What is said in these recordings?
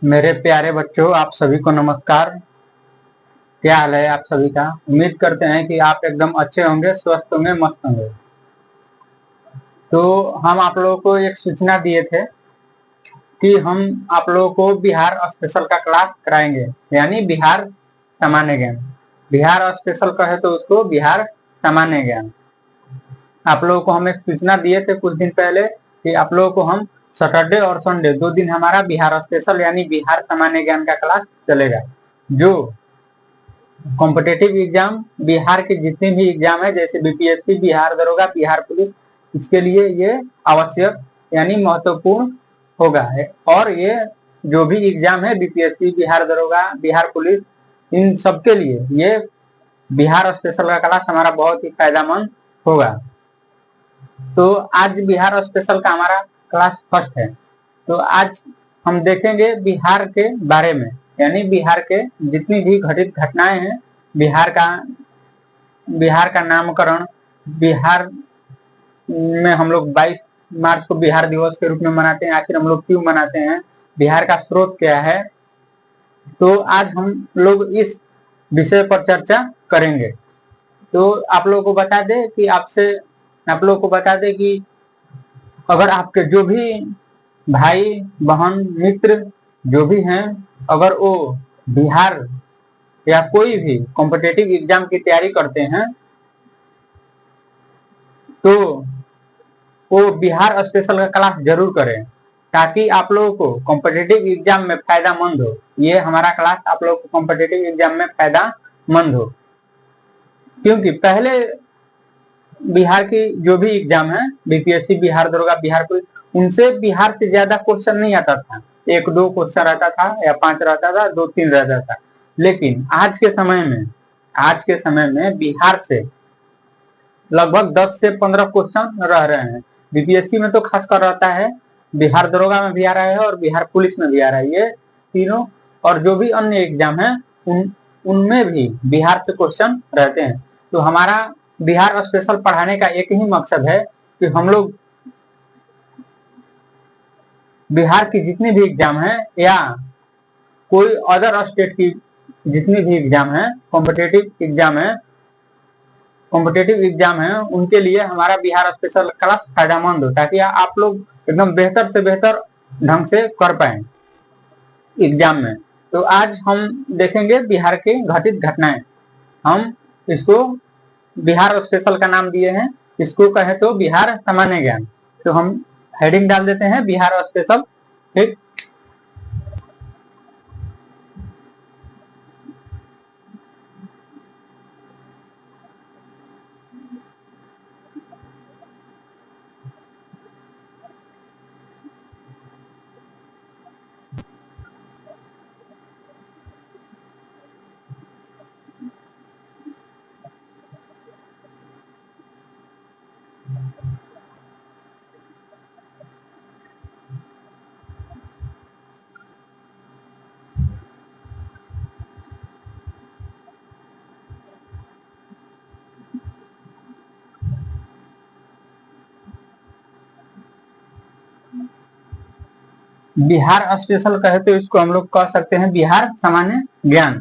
मेरे प्यारे बच्चों, आप सभी को नमस्कार। क्या हाल है आप सभी का? उम्मीद करते हैं कि आप एकदम अच्छे होंगे, स्वस्थ होंगे, मस्त होंगे। तो हम आप लोगों को एक सूचना दिए थे कि हम आप लोगों को बिहार स्पेशल का क्लास कराएंगे, यानी बिहार सामान्य ज्ञान। बिहार स्पेशल कहे तो उसको बिहार सामान्य ज्ञान। आप लोगों को हम एक सूचना दिए थे कुछ दिन पहले कि आप लोगों को हम सैटरडे और संडे 2 दिन हमारा बिहार स्पेशल यानी बिहार सामान्य ज्ञान का क्लास चलेगा। जो कॉम्पिटेटिव एग्जाम बिहार के जितने भी एग्जाम है, जैसे बीपीएससी, बिहार दरोगा, बिहार पुलिस, इसके लिए ये आवश्यक यानी महत्वपूर्ण होगा। और ये जो भी एग्जाम है बीपीएससी, बिहार दरोगा, बिहार पुलिस, इन सबके लिए ये बिहार स्पेशल का क्लास हमारा बहुत ही फायदेमंद होगा। तो आज बिहार स्पेशल का हमारा क्लास फर्स्ट है। तो आज हम देखेंगे बिहार के बारे में, यानी बिहार के जितनी भी घटित घटनाएं हैं, बिहार का नामकरण, बिहार में हम लोग 22 मार्च को बिहार दिवस के रूप में मनाते हैं। आखिर हम लोग क्यों मनाते हैं, बिहार का स्रोत क्या है, तो आज हम लोग इस विषय पर चर्चा करेंगे। तो आप लोगों को बता दें कि अगर आपके जो भी भाई बहन मित्र जो भी हैं, अगर वो बिहार या कोई भी कॉम्पिटेटिव एग्जाम की तैयारी करते हैं तो वो बिहार स्पेशल का क्लास जरूर करें, ताकि आप लोगों को कॉम्पिटेटिव एग्जाम में फायदेमंद हो। ये हमारा क्लास आप लोगों को कॉम्पिटेटिव एग्जाम में फायदेमंद हो, क्योंकि पहले बिहार की जो भी एग्जाम है, बीपीएससी, बिहार दरोगा, बिहार पुलिस, उनसे बिहार से ज्यादा क्वेश्चन नहीं आता था। 1-2 क्वेश्चन रहता था या 5 रहता था, 2-3 रहता था। लेकिन आज के समय में बिहार से लगभग 10 से 15 क्वेश्चन रह रहे हैं। बीपीएससी में तो खासकर रहता है, बिहार दरोगा में भी आ रहा है और बिहार पुलिस में भी आ रहा है। ये तीनों और जो भी अन्य एग्जाम है उनमें भी बिहार से क्वेश्चन रहते हैं। तो हमारा बिहार स्पेशल पढ़ाने का एक ही मकसद है कि हम लोग बिहार की जितनी भी एग्जाम है या कोई अदर स्टेट की जितनी भी एग्जाम है, कॉम्पिटेटिव एग्जाम है, उनके लिए हमारा बिहार स्पेशल क्लास फायदेमंद हो, ताकि आप लोग एकदम बेहतर से बेहतर ढंग से कर पाए एग्जाम में। तो आज हम देखेंगे बिहार के घटित घटनाएं। हम इसको बिहार स्पेशल का नाम दिए हैं, इसको कहे तो बिहार सामान्य ज्ञान। तो हम हेडिंग डाल देते हैं बिहार स्पेशल। ठीक, बिहार स्पेशल कहे तो इसको हम लोग कह सकते हैं बिहार सामान्य ज्ञान।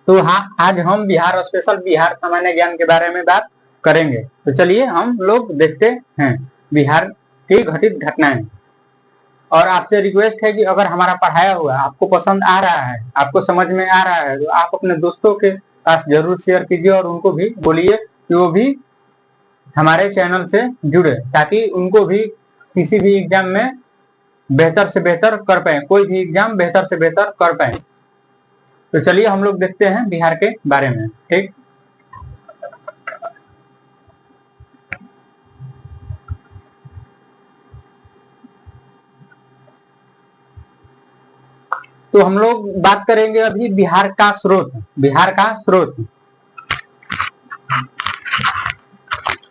तो हाँ, आज हम बिहार स्पेशल बिहार सामान्य ज्ञान के बारे में बात करेंगे। तो चलिए हम लोग देखते हैं बिहार की घटित घटनाएं। और आपसे रिक्वेस्ट है कि अगर हमारा पढ़ाया हुआ आपको पसंद आ रहा है, आपको समझ में आ रहा है, तो आप अपने दोस्तों के पास जरूर शेयर कीजिए और उनको भी बोलिए कि वो भी हमारे चैनल से जुड़े, ताकि उनको भी किसी भी एग्जाम में बेहतर से बेहतर कर पाए, कोई भी एग्जाम बेहतर से बेहतर कर पाए। तो चलिए हम लोग देखते हैं बिहार के बारे में। ठीक, तो हम लोग बात करेंगे अभी बिहार का स्रोत।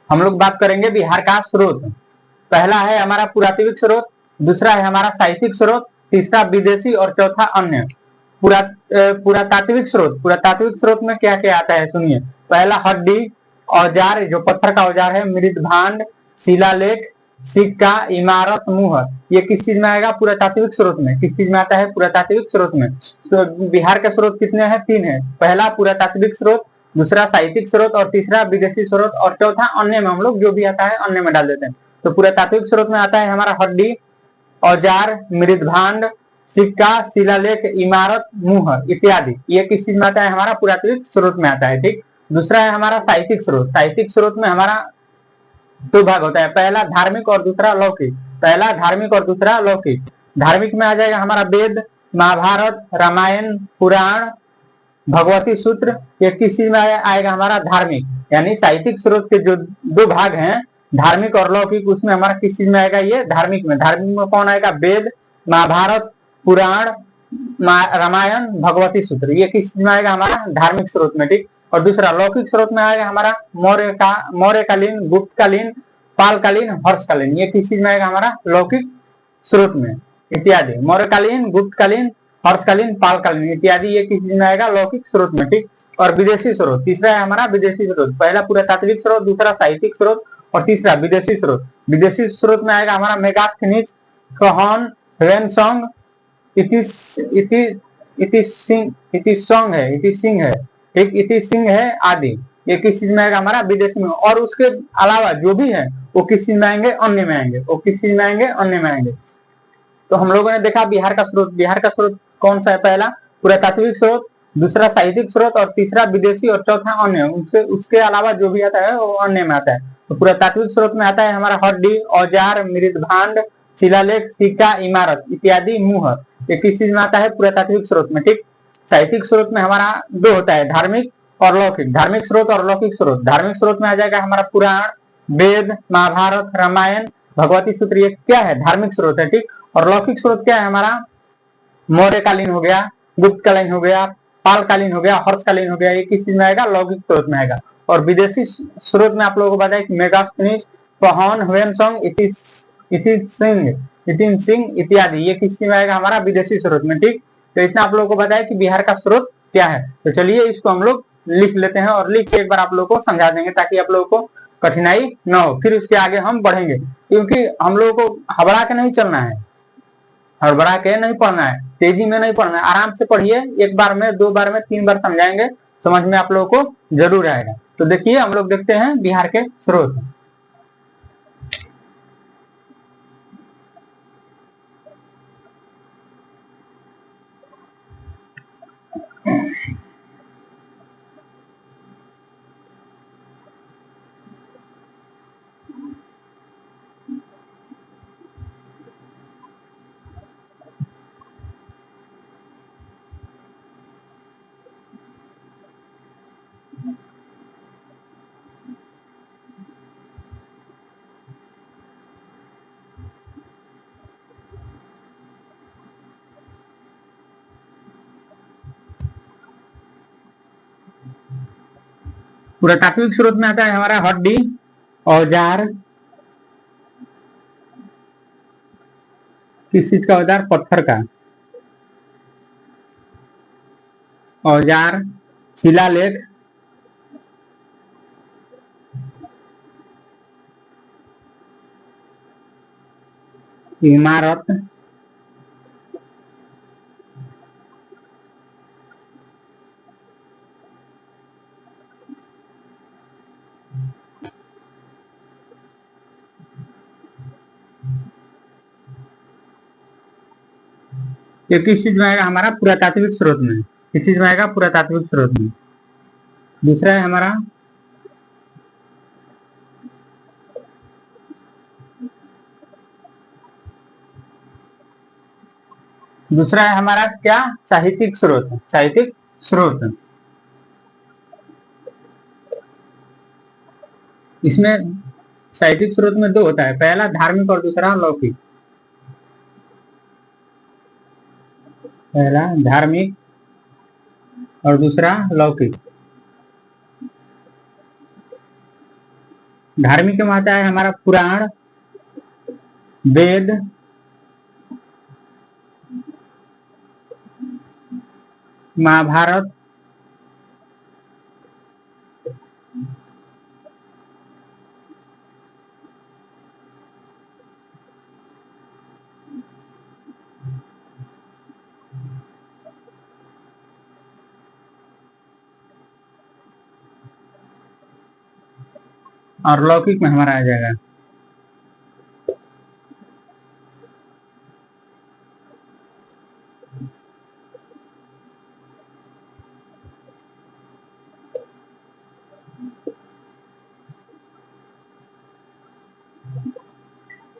हम लोग बात करेंगे बिहार का स्रोत। पहला है हमारा पुरातात्विक स्रोत, दूसरा है हमारा साहित्यिक स्रोत, तीसरा विदेशी और चौथा अन्य। पुरातात्विक स्रोत में क्या क्या आता है सुनिए। पहला हड्डी, औजार, जो पत्थर का औजार है, मृद भांड, शिलालेख, सिक्का, इमारत, मुहर, ये किस चीज में आएगा? पुरातात्विक स्रोत में। किस चीज में आता है? पुरातात्विक स्रोत में। तो बिहार के स्रोत कितने हैं? 3 है। पहला पुरातात्विक स्रोत, दूसरा साहित्यिक स्रोत और तीसरा विदेशी स्रोत और चौथा अन्य में। हम लोग जो भी आता है अन्य में डाल देते हैं। तो पुरातात्विक स्रोत में आता है हमारा हड्डी, औजार, मृदभांड, सिक्का, शिलालेख, इमारत, मुहर इत्यादि। ये किस चीज में आता है? हमारा पुरातात्विक स्रोत में आता है। ठीक। दूसरा है हमारा साहित्यिक स्रोत। साहित्यिक स्रोत में हमारा 2 भाग होता है, पहला धार्मिक और दूसरा लौकिक। पहला धार्मिक और दूसरा लौकिक। धार्मिक में आ जाएगा हमारा वेद, महाभारत, रामायण, पुराण, भगवती सूत्र। ये किस चीज में आएगा? हमारा धार्मिक। यानी साहित्यिक स्रोत के जो 2 भाग हैं, धार्मिक और लौकिक, उसमें हमारा किस चीज में आएगा? ये धार्मिक में। धार्मिक में कौन आएगा? वेद, महाभारत, पुराण, रामायण, भगवती सूत्र। ये किस चीज में आएगा? हमारा धार्मिक स्रोत में। ठीक। और दूसरा लौकिक स्रोत में आएगा हमारा मौर्यकालीन, गुप्तकालीन, पालकालीन, हर्षकालीन। ये किस चीज में आएगा? हमारा लौकिक स्रोत में इत्यादि। मौर्यकालीन, गुप्तकालीन, हर्षकालीन, पालकालीन इत्यादि ये किस चीज में आएगा? लौकिक स्रोत में। ठीक। और विदेशी स्रोत, तीसरा है हमारा विदेशी स्रोत। पहला पुरातात्विक स्रोत, दूसरा साहित्यिक स्रोत और तीसरा विदेशी स्रोत। विदेशी स्रोत में आएगा हमारा मेगास्थनीज, कहोन, ह्वेनसोंग, सिंह है। ठीक। इति सिंह है आदि। ये किस चीज में आएगा? हमारा विदेशी में। और उसके अलावा जो भी है वो किस चीज में आएंगे? अन्य में आएंगे। वो किस चीज में आएंगे? अन्य में आएंगे। तो हम लोगों ने देखा बिहार का स्रोत। बिहार का स्रोत कौन सा है? पहला पुरातात्विक स्रोत, दूसरा साहित्यिक स्रोत और तीसरा विदेशी और चौथा अन्य। उसके अलावा जो भी आता है वो अन्य में आता है। तो पुरातात्विक स्रोत में आता है हमारा हड्डी, औजार, मृदभांड, शिलालेख, सिक्का, इमारत इत्यादि, मुहर। ये किस चीज में आता है? पुरातात्विक स्रोत में। ठीक। साहित्यिक स्रोत में हमारा 2 होता है, धार्मिक और लौकिक। धार्मिक स्रोत और लौकिक स्रोत। धार्मिक स्रोत में आ जाएगा हमारा पुराण, वेद, महाभारत, रामायण, भगवती सूत्र। ये क्या है? धार्मिक स्रोत है। ठीक। और लौकिक स्रोत क्या है हमारा? मौर्यकालीन हो गया, गुप्तकालीन हो गया, पालकालीन हो गया, हर्षकालीन हो गया। ये किस चीज में आएगा? लौकिक स्रोत में आएगा। और विदेशी स्रोत में आप लोगों को बताया कि मेगास्थनीज, पहन, ह्वेनसोंग, इतिन सिंह इत्यादि। ये किस चीज में आएगा? हमारा विदेशी स्रोत में। ठीक। तो इतना आप लोगों को बताया कि बिहार का स्रोत क्या है। तो चलिए इसको हम लोग लिख लेते हैं और लिख के एक बार आप लोगों को समझा देंगे ताकि आप लोगों को कठिनाई न हो। फिर उसके आगे हम बढ़ेंगे, क्योंकि हम लोगों को हबड़ा के नहीं चलना है, हड़बड़ा के नहीं पढ़ना है, तेजी में नहीं पढ़ना है। आराम से पढ़िए। 1 बार में, 2 बार में, 3 बार समझाएंगे, समझ में आप लोगों को जरूर आएगा। तो देखिए हम लोग देखते हैं बिहार के स्रोत। पुरातात्विक स्रोत में आता है हमारा हड्डी, औजार, किस चीज का औजार? पत्थर का औजार, शिलालेख, इमारत, ये किस चीज में आएगा? हमारा पुरातात्विक स्रोत में। किस चीज में आएगा? पुरातात्विक स्रोत में। दूसरा है हमारा क्या? साहित्यिक स्रोत। साहित्यिक स्रोत। इसमें साहित्यिक स्रोत में 2 होता है, पहला धार्मिक और दूसरा लौकिक। पहला धार्मिक और दूसरा लौकिक। धार्मिक में आता है हमारा पुराण, वेद, महाभारत, और लौकिक में हमारा आ जाएगा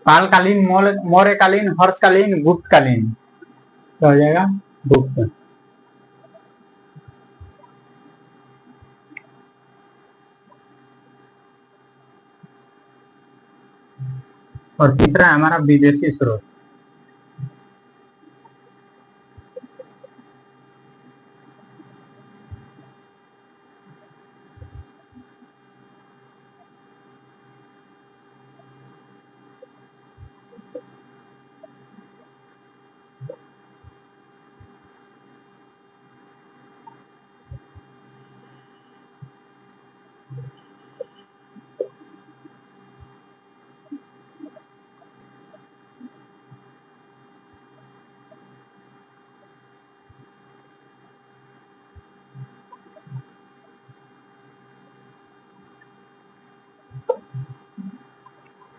कालकालीन, मौर्यकालीन, हर्षकालीन, गुप्तकालीन। क्या हो जाएगा? गुप्त। और तीसरा है हमारा विदेशी स्रोत।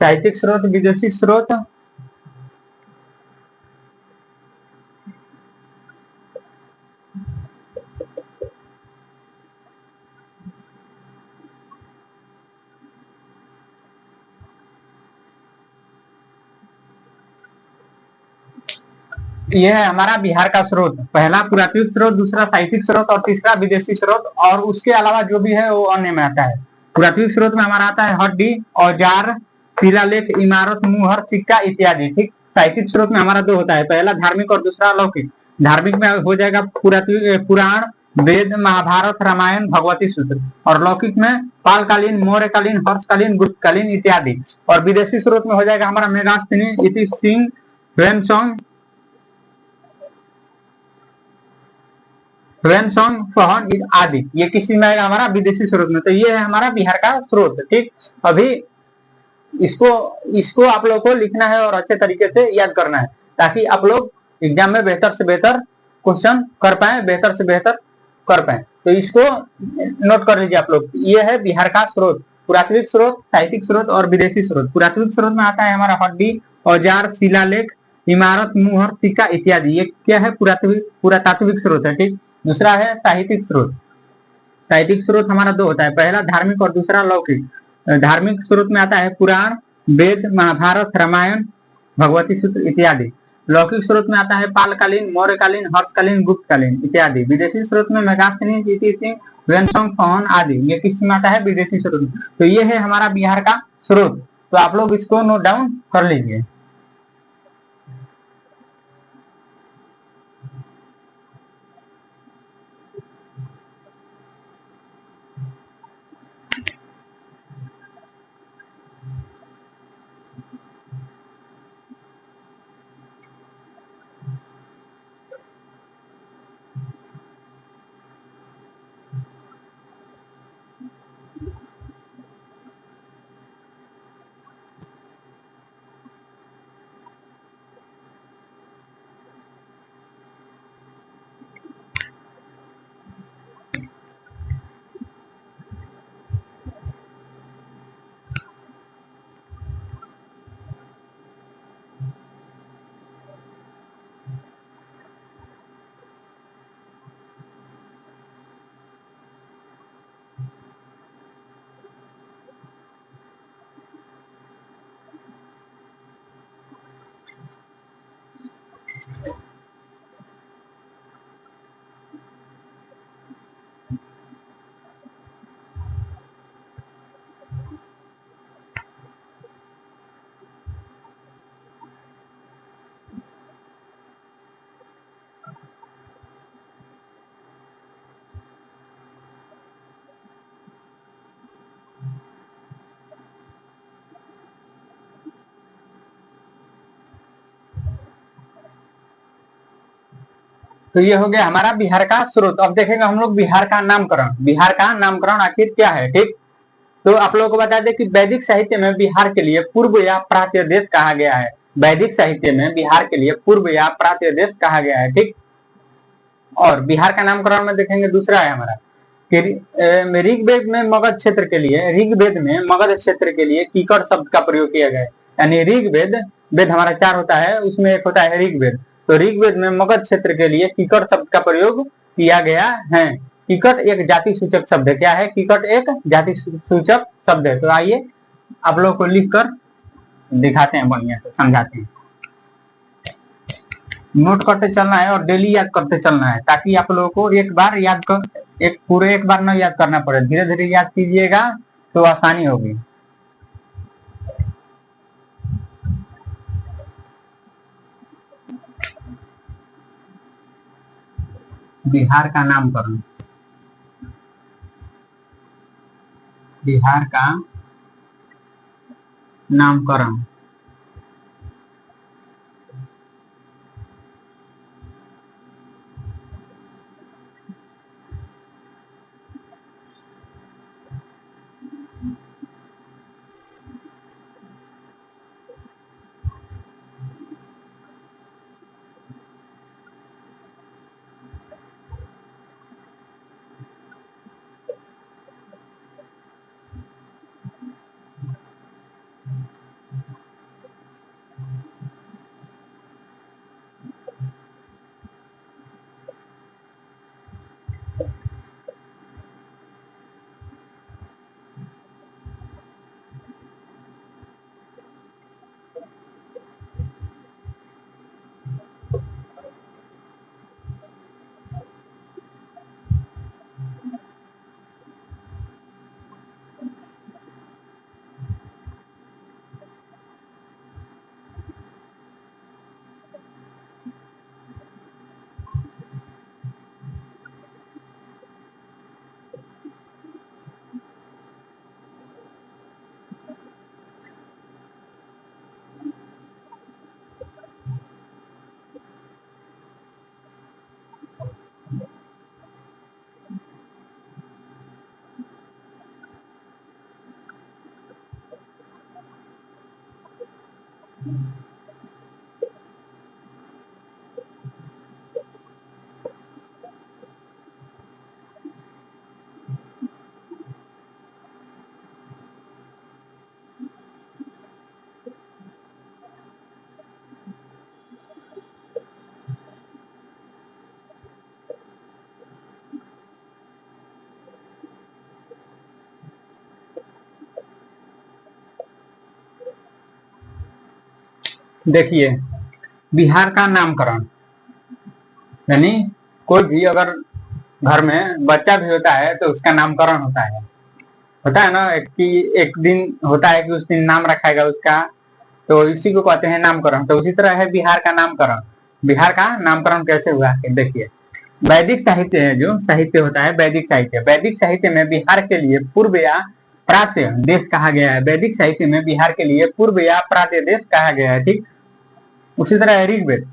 साहित्यिक स्रोत, विदेशी स्रोत, यह है हमारा बिहार का स्रोत। पहला पुरातत्विक स्रोत, दूसरा साहित्यिक स्रोत और तीसरा विदेशी स्रोत। और उसके अलावा जो भी है वो अन्य में आता है। पुरातत्विक स्रोत में हमारा आता है हड्डी, औजार, शिलालेख, इमारत, मुहर, सिक्का इत्यादि। ठीक। साहित्यिक स्रोत में हमारा दो होता है, पहला धार्मिक और दूसरा लौकिक। धार्मिक में हो जाएगा पुराण, वेद, महाभारत, रामायण, भगवती सूत्र। और लौकिक में पालकालीन, मौर्यकालीन, हर्षकालीन, गुप्तकालीन इत्यादि। और विदेशी स्रोत में हो जाएगा हमारा मेगास्थनी, इति सिंह, ह्वेनसोंग, फहन आदि। ये किसी में आएगा हमारा विदेशी स्रोत में। तो ये है हमारा बिहार का स्रोत। ठीक। अभी इसको इसको आप लोग को लिखना है और अच्छे तरीके से याद करना है, ताकि आप लोग एग्जाम में बेहतर से बेहतर क्वेश्चन कर पाए, बेहतर से बेहतर कर पाए। तो इसको नोट कर लीजिए आप लोग। ये है बिहार का स्रोत, पुरातत्विक स्रोत, साहित्यिक स्रोत और विदेशी स्रोत। पुरातत्विक स्रोत में आता है हमारा हड्डी, औजार, शिलालेख, इमारत, मुहर, सिक्का इत्यादि। ये क्या है? पुरातात्विक स्रोत है। ठीक। दूसरा है साहित्यिक स्रोत। साहित्यिक स्रोत हमारा दो होता है, पहला धार्मिक और दूसरा लौकिक। धार्मिक स्रोत में आता है पुराण, वेद, महाभारत, रामायण, भगवती सूत्र इत्यादि। लौकिक स्रोत में आता है पालकालीन, मौर्यकालीन, हर्षकालीन, गुप्तकालीन इत्यादि। विदेशी स्रोत में मेगास्थनी, इति सिंह, ह्वेनसोंग, फहन आदि। ये किस में आता है? विदेशी स्रोत में। तो ये है हमारा बिहार का स्रोत। तो आप लोग इसको नोट डाउन कर लीजिए। तो ये हो गया हमारा बिहार का स्रोत। अब देखेंगे हम लोग बिहार का नामकरण। बिहार का नामकरण आखिर क्या है? ठीक। तो आप लोगों को बता दें कि वैदिक साहित्य में बिहार के लिए पूर्व या प्राच्य देश कहा गया है। वैदिक साहित्य में बिहार के लिए पूर्व या प्राच्य देश कहा गया है। ठीक। और बिहार का नामकरण में देखेंगे दूसरा है हमारा ऋग्वेद में मगध क्षेत्र के लिए, ऋग्वेद में मगध क्षेत्र के लिए कीकट शब्द का प्रयोग किया गया है। यानी ऋग्वेद, वेद हमारा 4 होता है, उसमें एक होता है ऋग्वेद, तो ऋग्वेद में मगध क्षेत्र के लिए कीकट शब्द का प्रयोग किया गया है। कीकट एक जाति सूचक शब्द है। क्या है? कीकट एक जाति सूचक शब्द है। तो आइए आप लोगों को लिख कर दिखाते हैं, बढ़िया से समझाते हैं। नोट करते चलना है और डेली याद करते चलना है, ताकि आप लोगों को एक बार याद कर, एक बार न याद करना पड़े, धीरे धीरे याद कीजिएगा तो आसानी होगी। बिहार का नामकरण, बिहार का नामकरण। देखिए, बिहार का नामकरण, यानी कोई भी अगर घर में बच्चा भी होता है तो उसका नामकरण होता है ना, एक दिन होता है कि उस दिन नाम रखाएगा उसका, तो इसी को कहते हैं नामकरण। तो उसी तरह है बिहार का नामकरण। बिहार का नामकरण कैसे हुआ? देखिए, वैदिक साहित्य है, जो साहित्य होता है वैदिक साहित्य, वैदिक साहित्य में बिहार के लिए पूर्व या प्राच्य देश कहा गया है। वैदिक साहित्य में बिहार के लिए पूर्व या प्राच्य देश कहा गया है। ठीक, उसी तरह है ऋग्वेद,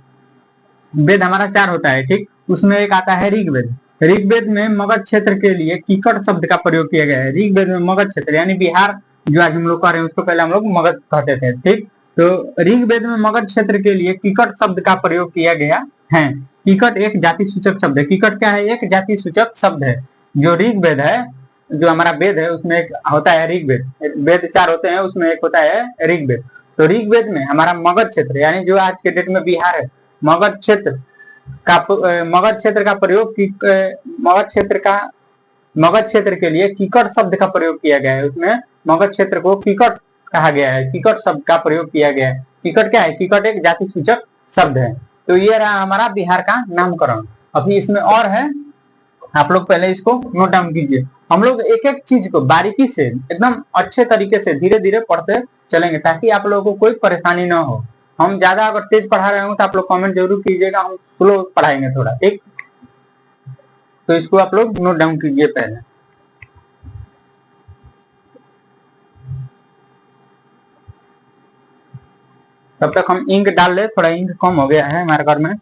वेद हमारा 4 होता है। ठीक, उसमें एक आता है ऋग्वेद। ऋग्वेद में मगध क्षेत्र के लिए कीकट शब्द का प्रयोग किया गया है। ऋग्वेद में मगध क्षेत्र यानी बिहार जो आज हम लोग कह रहे हैं उसको पहले हम लोग मगध कहते थे। ठीक, तो ऋग्वेद में मगध क्षेत्र के लिए कीकट शब्द का प्रयोग किया गया है। कीकट एक जाति सूचक शब्द है। कीकट क्या है? एक जाति सूचक शब्द है। जो ऋग्वेद है, जो हमारा वेद है, उसमें एक होता है ऋग्वेद। वेद 4 होते हैं, उसमें एक होता है ऋग्वेद। तो ऋग्वेद में हमारा मगध क्षेत्र यानी जो आज के डेट में बिहार है, मगध क्षेत्र का प्रयोग मगध क्षेत्र के लिए कीकट शब्द का प्रयोग किया गया है। उसमें मगध क्षेत्र को कीकट कहा गया है, कीकट शब्द का प्रयोग किया गया है। कीकट क्या है? कीकट एक जाति सूचक शब्द है। तो ये रहा हमारा बिहार का नामकरण। अभी इसमें और है, आप लोग पहले इसको नोट डाउन कीजिए। हम लोग एक एक चीज को बारीकी से एकदम अच्छे तरीके से धीरे धीरे पढ़ते चलेंगे, ताकि आप लोगों को कोई परेशानी ना हो। हम ज्यादा अगर तेज पढ़ा रहे हो तो आप लोग कमेंट जरूर कीजिएगा, हम स्लो पढ़ाएंगे थोड़ा। ठीक, तो इसको आप लोग नोट डाउन कीजिए पहले। तब तक हम इंक डाल ले, थोड़ा इंक कम हो गया है हमारे घर में।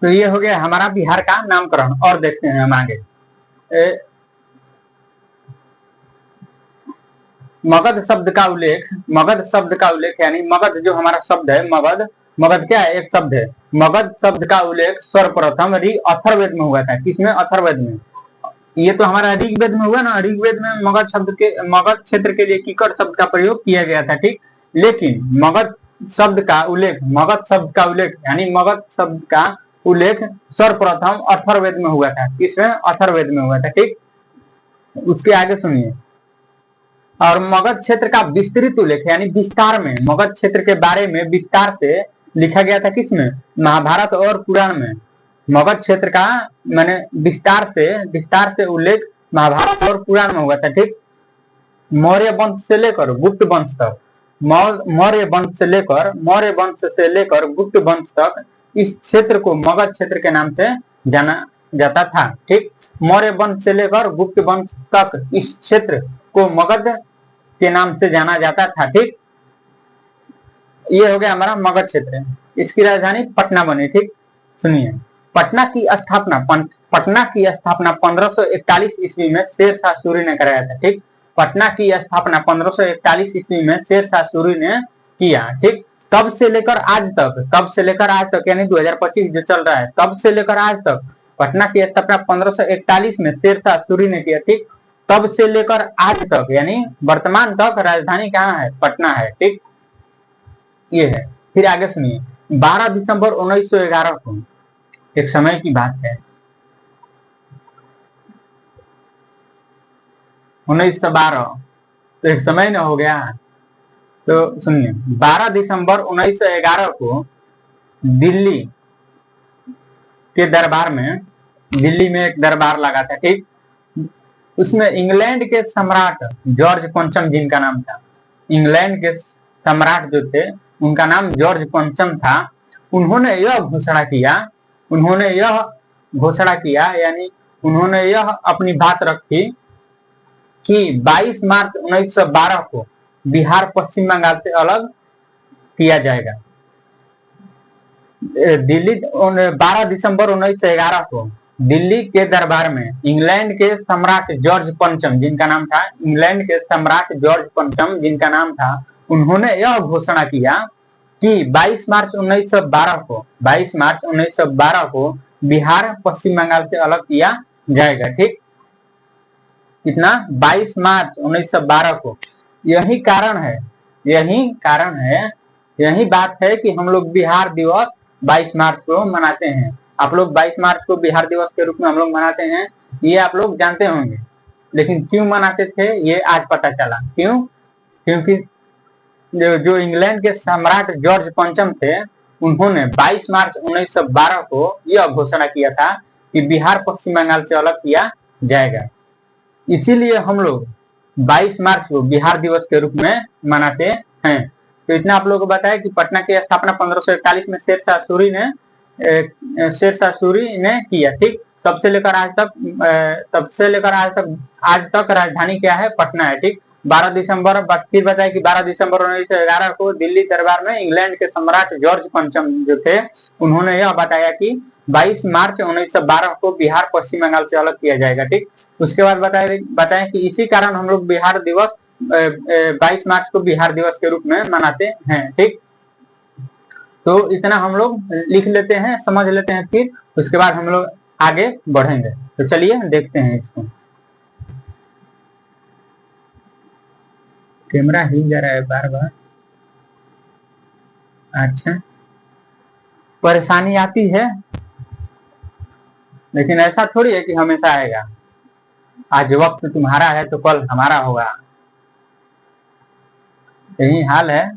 तो ये हो गया हमारा बिहार का नामकरण। और देखते हैं हम आगे। मगध शब्द का उल्लेख, मगध शब्द का उल्लेख यानी मगध जो हमारा शब्द है, मगध, मगध क्या है, एक शब्द है। मगध शब्द का उल्लेख सर्वप्रथम अथर्ववेद में हुआ था। किसमें? अथर्ववेद में। ये तो हमारा ऋग्वेद में हुआ ना, ऋग्वेद में मगध शब्द के, मगध क्षेत्र के लिए कीकट शब्द का प्रयोग किया गया था, ठीक। लेकिन मगध शब्द का उल्लेख, मगध शब्द का उल्लेख यानी मगध शब्द का उल्लेख सर्वप्रथम अथर्ववेद में हुआ था। किसमें? अथर्ववेद में हुआ था, ठीक। उसके आगे सुनिए। और मगध क्षेत्र का विस्तृत उल्लेख यानी विस्तार में, मगध क्षेत्र के बारे में विस्तार से लिखा गया था। किसमें? महाभारत और पुराण में। मगध क्षेत्र का मैंने विस्तार से उल्लेख महाभारत और पुराण में हुआ था, ठीक। मौर्य वंश से लेकर गुप्त वंश तक, मौर्य वंश से लेकर गुप्त वंश तक इस क्षेत्र को मगध क्षेत्र के नाम से जाना जाता था, ठीक। मौर्य वंश से लेकर गुप्त वंश तक इस क्षेत्र को मगध के नाम से जाना जाता था, ठीक। ये हो गया हमारा मगध क्षेत्र। इसकी राजधानी पटना बनी, ठीक। सुनिए, पटना की स्थापना 1541 ईस्वी में शेरशाह सूरी ने कराया था, ठीक। पटना की स्थापना 1541 ईस्वी में शेरशाह सूरी ने किया, ठीक। तब से लेकर आज तक यानी 2025 जो चल रहा है, तब से लेकर आज तक पटना की स्थापना 1541 में शेरशाह सूरी ने किया, ठीक। तब से लेकर आज तक यानी वर्तमान तक राजधानी कहाँ है? पटना है, ठीक। ये है। फिर आगे सुनिए। 12 दिसंबर 1911 को, एक समय की बात है, 1912 तो एक समय न हो गया। तो सुनिए, 12 दिसंबर 1911 को दिल्ली के दरबार में, दिल्ली में एक दरबार लगा था, ठीक। उसमें इंग्लैंड के सम्राट जॉर्ज पंचम जिनका नाम था, इंग्लैंड के सम्राट जो थे उनका नाम जॉर्ज पंचम था। उन्होंने यह घोषणा किया यानी उन्होंने यह अपनी बात रखी कि 22 मार्च 1912 को बिहार पश्चिम बंगाल से अलग किया जाएगा। दिल्ली 12 दिसंबर 1911 को दिल्ली के दरबार में इंग्लैंड के सम्राट जॉर्ज पंचम जिनका नाम था, इंग्लैंड के सम्राट जॉर्ज पंचम जिनका नाम था, उन्होंने यह घोषणा किया कि 22 मार्च 1912 को बिहार पश्चिम बंगाल से अलग किया जाएगा, ठीक। कितना? 22 मार्च 1912 को। यही बात है कि हम लोग बिहार दिवस 22 मार्च को मनाते हैं। आप लोग 22 मार्च को बिहार दिवस के रूप में हम लोग मनाते हैं, ये आप लोग जानते होंगे। लेकिन क्यों मनाते थे ये आज पता चला। क्यों? क्योंकि जो इंग्लैंड के सम्राट जॉर्ज पंचम थे, उन्होंने 22 मार्च 1912 को यह घोषणा किया था कि बिहार पश्चिम बंगाल से अलग किया जाएगा। इसीलिए हम लोग 22 मार्च को बिहार दिवस के रूप में मनाते हैं। तो इतना आप लोगों को बताया कि पटना की स्थापना 1541 में शेरशाह सूरी ने किया, ठीक। तब से लेकर आज तक राजधानी क्या है? पटना है, ठीक। 12 दिसंबर फिर बताया कि 12 दिसंबर 1911 को दिल्ली दरबार में इंग्लैंड के सम्राट जॉर्ज पंचम जो थे, उन्होंने यह बताया कि 22 मार्च 1912 को बिहार पश्चिम बंगाल से अलग किया जाएगा, ठीक। उसके बाद बताया कि इसी कारण हम लोग बिहार दिवस 22 मार्च को बिहार दिवस के रूप में मनाते हैं, ठीक। तो इतना हम लोग लिख लेते हैं, समझ लेते हैं, फिर उसके बाद हम लोग आगे बढ़ेंगे। तो चलिए देखते हैं इसको। कैमरा हिल जा रहा है बार बार। अच्छा, परेशानी आती है, लेकिन ऐसा थोड़ी है कि हमेशा आएगा। आज वक्त तुम्हारा है तो कल हमारा होगा, यही हाल है।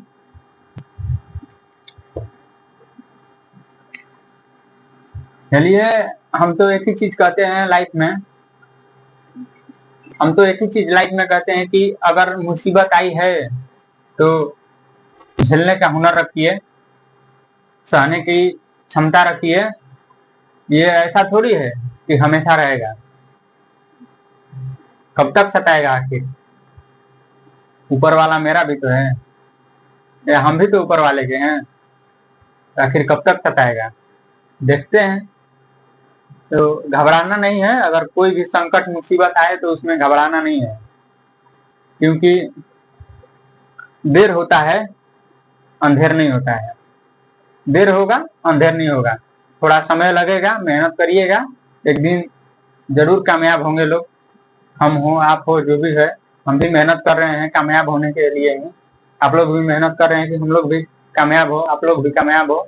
चलिए, हम तो एक ही चीज कहते हैं लाइफ में, कहते हैं कि अगर मुसीबत आई है तो झेलने का हुनर रखिए, सहने की क्षमता रखिए। ये ऐसा थोड़ी है कि हमेशा रहेगा। कब तक सताएगा आखिर? ऊपर वाला मेरा भी तो है, या हम भी तो ऊपर वाले के हैं। आखिर कब तक सताएगा? देखते हैं। तो घबराना नहीं है, अगर कोई भी संकट मुसीबत आए तो उसमें घबराना नहीं है, क्योंकि देर होता है अंधेर नहीं होता है। देर होगा अंधेर नहीं होगा, थोड़ा समय लगेगा, मेहनत करिएगा, एक दिन जरूर कामयाब होंगे लोग। हम हो, आप हो, जो भी है, हम भी मेहनत कर रहे हैं कामयाब होने के लिए ही। आप लोग भी मेहनत कर रहे हैं कि हम लोग भी कामयाब हो, आप लोग भी कामयाब हो।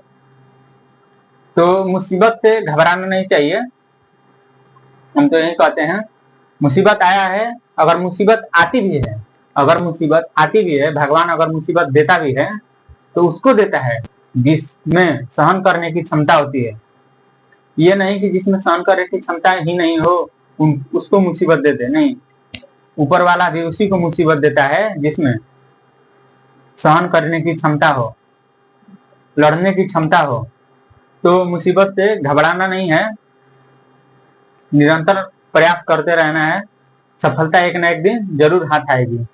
तो मुसीबत से घबराना नहीं चाहिए। हम तो यही कहते हैं, मुसीबत आया है, अगर मुसीबत आती भी है, अगर मुसीबत आती भी है, भगवान अगर मुसीबत देता भी है तो उसको देता है जिसमें सहन करने की क्षमता होती है। ये नहीं कि जिसमें सहन करने की क्षमता ही नहीं हो उसको मुसीबत देते, नहीं। ऊपर वाला भी उसी को मुसीबत देता है जिसमें सहन करने की क्षमता हो, लड़ने की क्षमता हो। तो मुसीबत से घबराना नहीं है, निरंतर प्रयास करते रहना है। सफलता एक न एक दिन जरूर हाथ आएगी।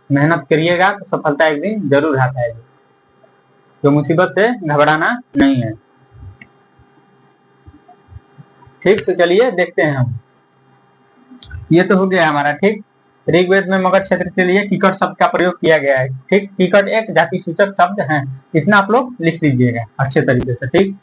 मेहनत करिएगा तो सफलता एक दिन जरूर हाथ आएगी। तो मुसीबत से घबराना नहीं है। ठीक, तो चलिए देखते हैं हम। ये तो हो गया हमारा। ठीक, ऋग्वेद में मगध क्षेत्र के लिए कीकट शब्द का प्रयोग किया गया है। ठीक, कीकट एक जाति सूचक शब्द है, इतना आप लोग लिख लीजिएगा अच्छे तरीके से। ठीक,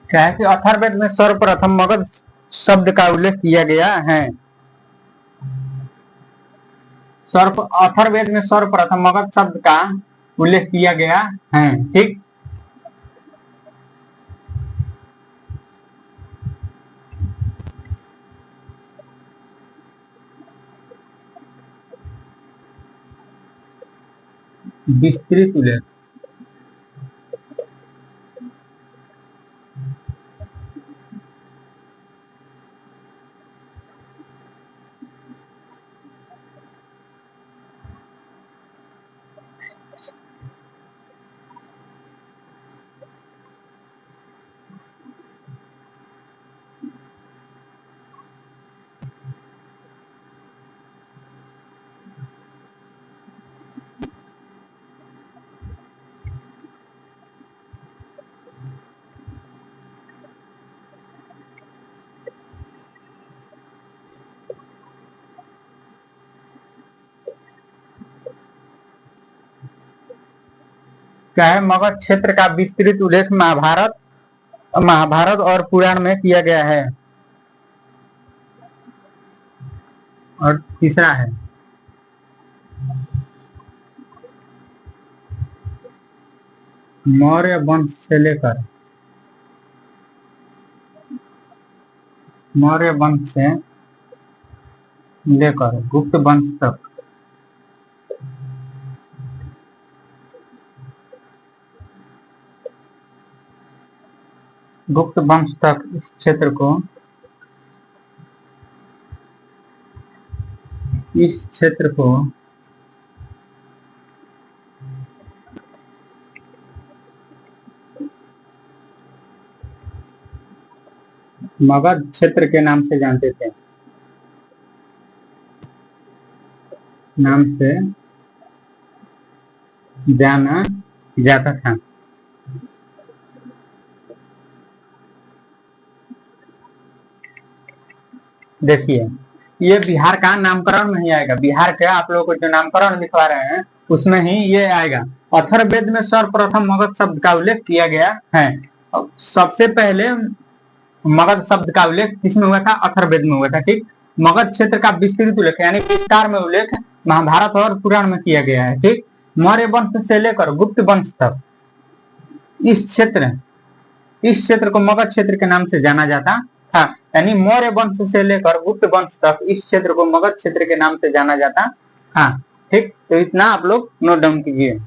क्या है कि अथर्ववेद में सर्वप्रथम मगध शब्द का उल्लेख किया गया है। अथर्ववेद में सर्वप्रथम मगध शब्द का उल्लेख किया गया है। ठीक, विस्तृत उल्लेख। क्या है, मगध क्षेत्र का विस्तृत उल्लेख महाभारत और पुराण में किया गया है। और तीसरा है, मौर्य वंश से लेकर गुप्त वंश तक, गुप्त वंश तक इस क्षेत्र को मगध क्षेत्र के नाम से जानते थे, नाम से जाना जाता था। देखिए ये बिहार का नामकरण नहीं आएगा, बिहार के आप लोगों को जो नामकरण लिखवा रहे हैं उसमें ही ये आएगा। अथर्ववेद में सर्वप्रथम मगध शब्द का उल्लेख किया गया है। सबसे पहले मगध शब्द का उल्लेख किसमें हुआ था? अथर्ववेद में हुआ था। ठीक, मगध क्षेत्र का विस्तृत उल्लेख यानी विस्तार में उल्लेख महाभारत और पुराण में किया गया है। ठीक, मौर्य वंश से लेकर गुप्त वंश तक इस क्षेत्र को मगध क्षेत्र के नाम से जाना जाता था। यानी मौर्य वंश से लेकर गुप्त वंश तक इस क्षेत्र को मगध क्षेत्र के नाम से जाना जाता था। ठीक, तो इतना आप लोग नोट डाउन कीजिए।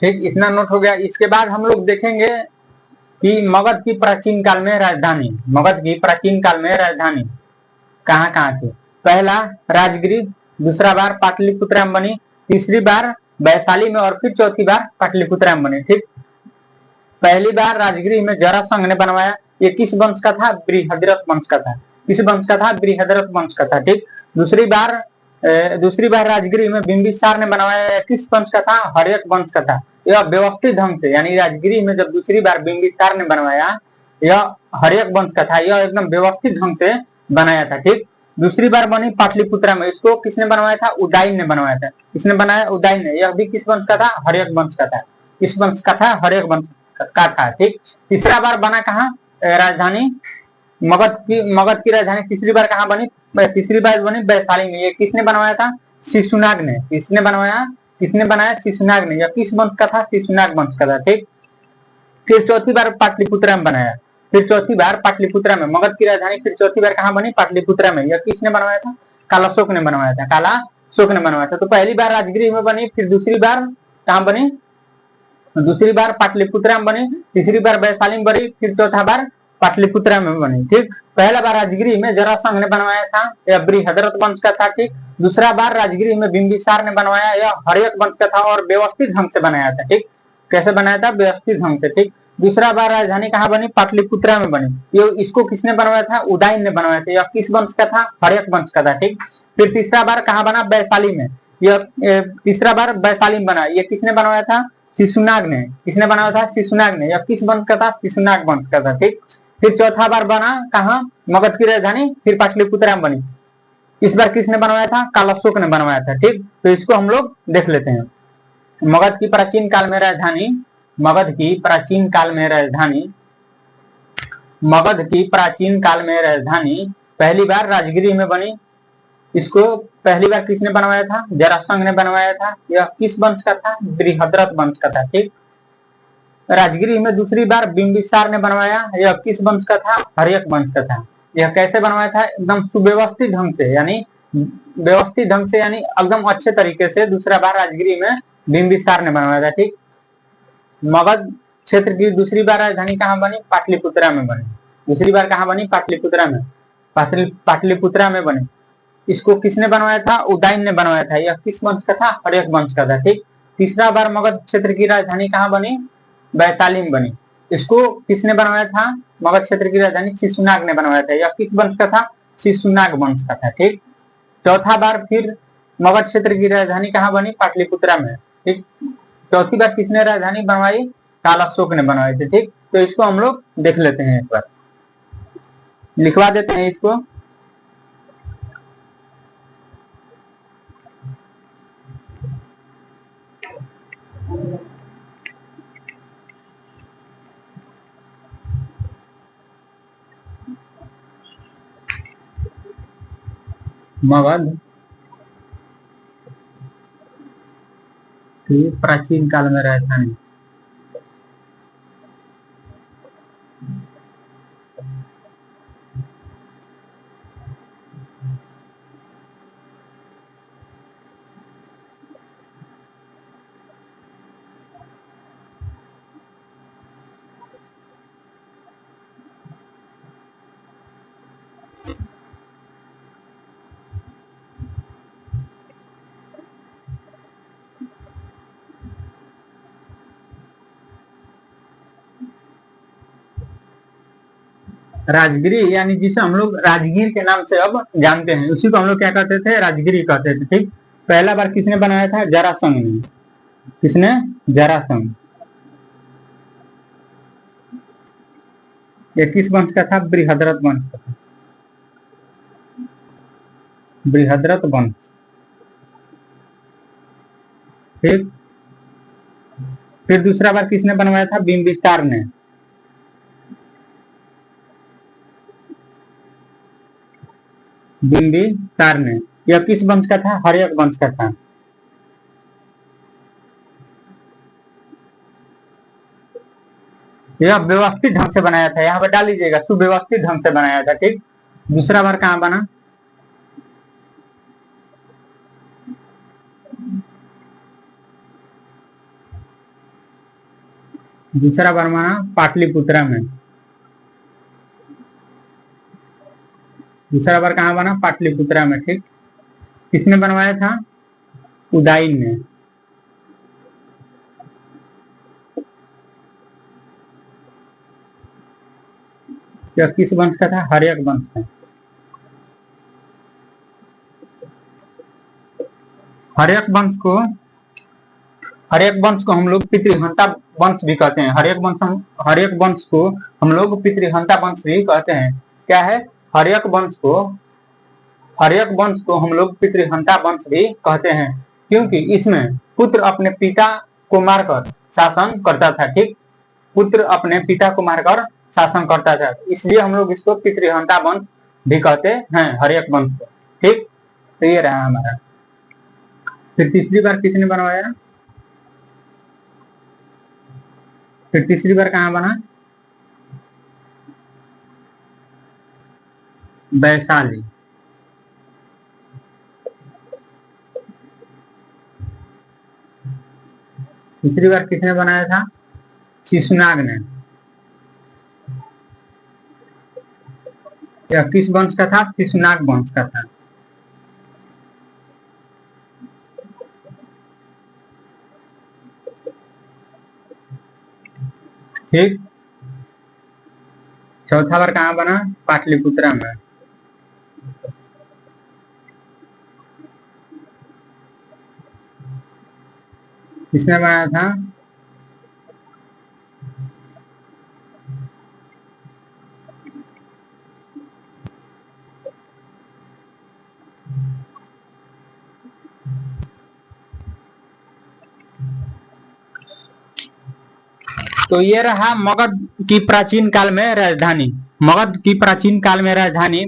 ठीक, इतना नोट हो गया। इसके बाद हम लोग देखेंगे कि मगध की प्राचीन काल में राजधानी, मगध की प्राचीन काल में राजधानी कहाँ कहाँ थी? पहला राजगिरी, दूसरा बार पाटलिपुत्र में बनी, तीसरी बार वैशाली में और फिर चौथी बार पाटलिपुत्र में बनी। ठीक, पहली बार राजगिरी में जरासंघ ने बनवाया। ये किस वंश का था? बृहद्रथ वंश का था। किस वंश का था? बृहद्रथ वंश का था। ठीक, दूसरी बार राजगिरी में बिंबिसार ने बनवाया। किस वंश का था? हर्यक वंश का था। यह व्यवस्थित ढंग से, यानी राजगिरी में जब दूसरी बार बिंबिसार ने बनवाया, यह हर्यक वंश का था। यह एकदम व्यवस्थित ढंग से बनाया था। ठीक, दूसरी बार बनी पाटलिपुत्र में। इसको किसने बनवाया था? उदयन ने बनवाया था। किसने बनाया? उदयन ने। यह भी किस वंश का था? हर्यक वंश का था। किस वंश का था? हर्यक वंश का था। ठीक, तीसरा बार बना कहाँ? राजधानी मगध की राजधानी तीसरी बार कहाँ बनी? तीसरी बार बनी वैशाली में। ये किसने बनवाया था? शिशुनाग ने। किसने बनवाया? किसने बनाया? शिशुनाग ने। यह किस वंश का था? शिशुनाग वंश का था। ठीक, फिर चौथी बार पाटलिपुत्र में बनाया। फिर चौथी बार पाटलिपुत्र में, मगध की राजधानी फिर चौथी बार कहाँ बनी? पाटलिपुत्र में। यह किसने बनवाया था? कालाशोक ने बनवाया था। कालाशोक ने बनवाया था। तो पहली बार राजगिरी में बनी, फिर दूसरी बार कहाँ बनी? दूसरी बार पाटलिपुत्र में बनी, तीसरी बार वैशाली में बनी, फिर चौथा बार पाटलिपुत्र में बनी। ठीक, पहला बार राजगिरी में जरासंघ ने बनवाया था, यह बृहद्रथ वंश का था। ठीक, दूसरा बार राजगिरी में बिंबिसार ने बनवाया, यह हर्यक वंश का था और व्यवस्थित ढंग से बनाया था। ठीक, कैसे बनाया था? व्यवस्थित ढंग से। ठीक, दूसरा बार राजधानी कहाँ बनी? पाटलिपुत्र में बनी। ये इसको किसने बनवाया था? उदयन ने बनवाया था। यह किस वंश का था? हर्यक वंश का था। ठीक, फिर तीसरा बार कहाँ बना? वैशाली में। यह तीसरा बार वैशाली में बना। ये किसने बनवाया था? शिशुनाग ने। किसने बनाया था? शिशुनाग ने। यह किस वंश का था? शिशुनाग वंश का था। ठीक, फिर चौथा बार बना कहाँ? मगध की राजधानी फिर पाटलिपुत्र में बनी। इस बार किसने बनवाया था? कालाशोक ने बनवाया था। ठीक, तो इसको हम लोग देख लेते हैं। मगध की प्राचीन काल में राजधानी, मगध की प्राचीन काल में राजधानी, मगध की प्राचीन काल में राजधानी पहली बार राजगिरी में बनी। इसको पहली बार किसने बनवाया था? जरासंघ ने बनवाया था। यह किस वंश का था? बृहद्रथ वंश का था। ठीक, राजगिरी में दूसरी बार बिंबिसार ने बनवाया। यह किस वंश का था? हर्यक वंश का था। यह कैसे बनवाया था? एकदम सुव्यवस्थित ढंग से, यानी व्यवस्थित ढंग से, यानी एकदम अच्छे तरीके से दूसरा बार राजगिरी में बिंबिसार ने बनवाया था। ठीक, मगध क्षेत्र की दूसरी बार राजधानी कहाँ बनी? पाटलिपुत्र में बनी। दूसरी बार कहाँ बनी? पाटलिपुत्र में। पाटलिपुत्र में बनी। इसको किसने बनवाया था? उदयन ने बनवाया था। यह किस वंश का था? हर्यक वंश का था। ठीक, तीसरा बार मगध क्षेत्र की राजधानी कहाँ बनी? वैशाली में बनी। इसको किसने बनवाया था? मगध क्षेत्र की राजधानी शिशुनाग ने बनवाया था। यह किस वंश का था? शिशुनाग वंश का था। ठीक, चौथा बार फिर मगध क्षेत्र की राजधानी कहाँ बनी? पाटलिपुत्रा में। ठीक, चौथी बार किसने राजधानी बनवाई? कालाशोक ने बनवाई थी। ठीक, तो इसको हम लोग देख लेते हैं, एक बार लिखवा देते हैं इसको। मगध की प्राचीन काल में राजधानी। राजगिरी, यानी जिसे हम लोग राजगीर के नाम से अब जानते हैं, उसी को हम लोग क्या कहते थे? राजगिरी कहते थे। ठीक, पहला बार किसने बनाया था? जरासंध ने। किसने? जरासंध। ये किस वंश का था? बृहद्रथ वंश का था। बृहद्रथ वंश। ठीक, फिर दूसरा बार किसने बनवाया था? बिंबिसार ने। बिंबिसार ने। यह किस वंश का था? हर्यक वंश का था। यह व्यवस्थित ढंग से बनाया था, यहाँ पर डाल लीजिएगा, सुव्यवस्थित ढंग से बनाया था। ठीक, दूसरा बार कहाँ बना? दूसरा बार बना पाटलिपुत्रा में। दूसरा बार कहाँ बना? पाटलिपुत्रा में। ठीक, किसने बनवाया था? उदाइन ने। यह किस वंश का था? हर्यक वंश का। हर्यक वंश को हम लोग पितृहंता वंश भी कहते हैं। हर्यक वंश को हम लोग पितृहंता वंश भी कहते हैं। क्या है? हर्यक वंश को हम लोग पितृहंता वंश भी कहते हैं, क्योंकि इसमें पुत्र अपने पिता को मारकर शासन करता था। ठीक, पुत्र अपने पिता को मारकर शासन करता था, इसलिए हम लोग इसको पितृहंता वंश भी कहते हैं, हर्यक वंश को। ठीक, तो ये रहा हमारा। फिर तीसरी बार किसने बनवाया? फिर तीसरी बार कहाँ बना? वैशाली। तीसरी बार किसने बनाया था? शिशुनाग ने। यह किस वंश का था? शिशुनाग वंश का था। ठीक, चौथा बार कहाँ बना? पाटलिपुत्रा में। किसने बनाया था? तो ये रहा मगध की प्राचीन काल में राजधानी। मगध की प्राचीन काल में राजधानी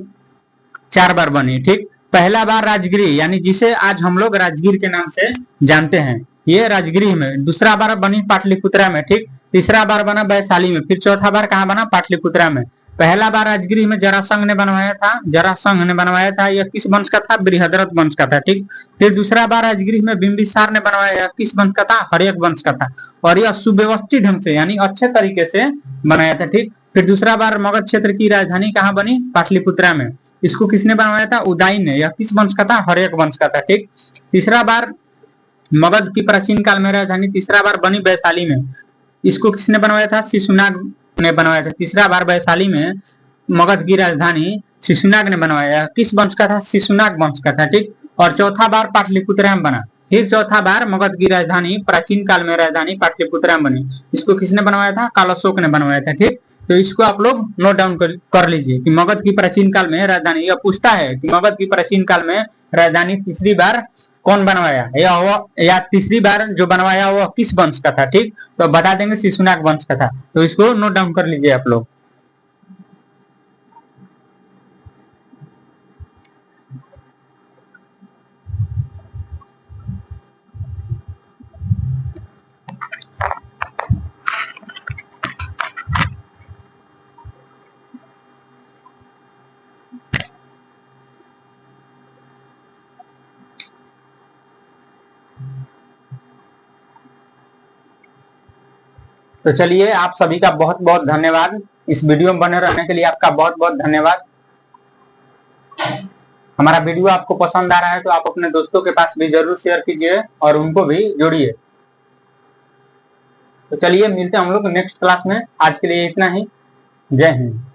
4 बार बनी। ठीक, पहला बार राजगिरी, यानी जिसे आज हम लोग राजगीर के नाम से जानते हैं, ये राजगिरी में। दूसरा बार बनी पाटलिपुत्रा में। ठीक, तीसरा बार बना वैशाली में। फिर चौथा बार कहाँ बना? पाटलिपुत्रा में। पहला बार राजगिरी में जरासंध ने बनवाया था। यह किस वंश का था? बृहद्रथ वंश का था। ठीक, फिर दूसरा बार राजगिरी में बिंबिसार ने बनवाया। किस वंश का था? हर्यक वंश का था। और यह सुव्यवस्थित ढंग से, यानी अच्छे तरीके से बनाया था। ठीक, फिर दूसरा बार मगध क्षेत्र की राजधानी कहाँ बनी? पाटलिपुत्रा में। इसको किसने बनवाया था? उदाइन ने। यह किस वंश का था? हर्यक वंश का था। ठीक, तीसरा बार मगध की प्राचीन काल में राजधानी तीसरा बार बनी वैशाली में। इसको किसने बनवाया था? शिशुनाग ने बनवाया था। तीसरा बार वैशाली में मगध की राजधानी शिशुनाग ने बनवाया। किस वंश का था? शिशुनाग वंश का था, ठीक। और चौथा बार पाटलिपुत्र में बना। फिर चौथा बार मगध की राजधानी, प्राचीन काल में राजधानी पाटलिपुत्र में बनी। इसको किसने बनवाया था? काल अशोक ने बनवाया था, ठीक। तो इसको आप लोग नोट डाउन कर लीजिए कि मगध की प्राचीन काल में राजधानी, यह पूछता है कि मगध की प्राचीन काल में राजधानी तीसरी बार कौन बनवाया, या तीसरी बार जो बनवाया वह किस वंश का था, ठीक। तो बता देंगे शिशुनाग वंश का था। तो इसको नोट डाउन कर लीजिए आप लोग। तो चलिए, आप सभी का बहुत बहुत धन्यवाद। इस वीडियो में बने रहने के लिए आपका बहुत बहुत धन्यवाद। हमारा वीडियो आपको पसंद आ रहा है तो आप अपने दोस्तों के पास भी जरूर शेयर कीजिए और उनको भी जोड़िए। तो चलिए, मिलते हैं हम लोग नेक्स्ट क्लास में। आज के लिए इतना ही। जय हिंद।